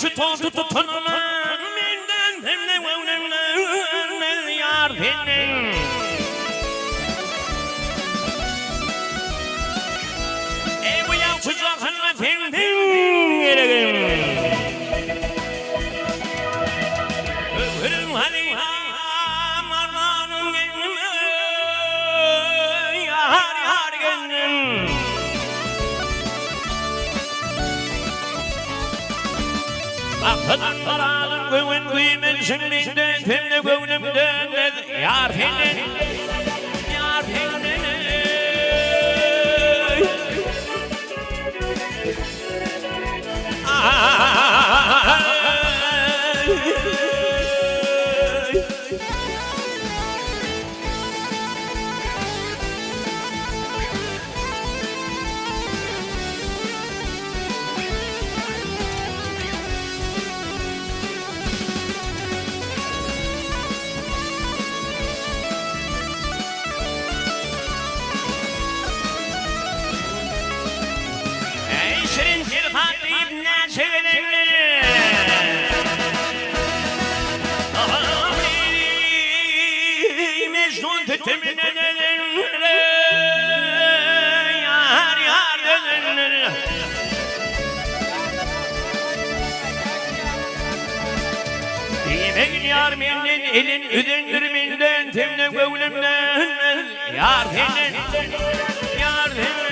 şu totu tutunma Minden demle vavnemle yar benim Bu yav kucağına fendim Yereğim Öpürüm hadi amanın gönlüm Yar yar gönlüm Akıtlaralım güven güymen şimdinden Temle gönlümden Yar benim Yar benim Şirin bir hatip ne severim Mecnun tütümüne Yar yar dönür Yemeğin yar menden elin üdündür minden Temle gönlümden Yar benim Yar benim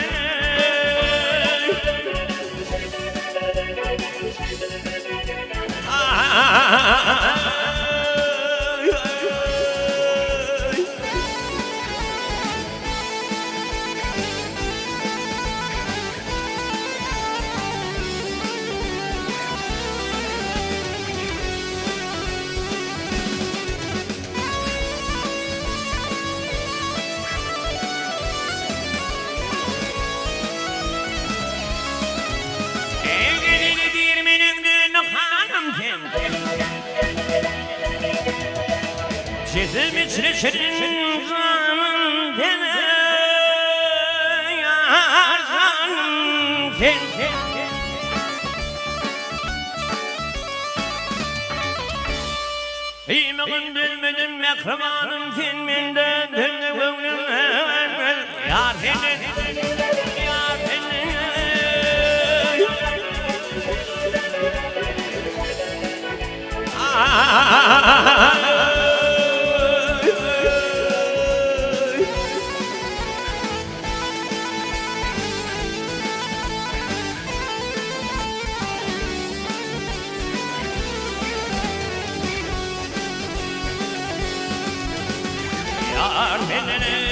Cezim içine şirin canım deme Yar canım deme İmağın bilmedim mekremanım filminden Dönde gönlüm Yar benim Yar benim Yar benim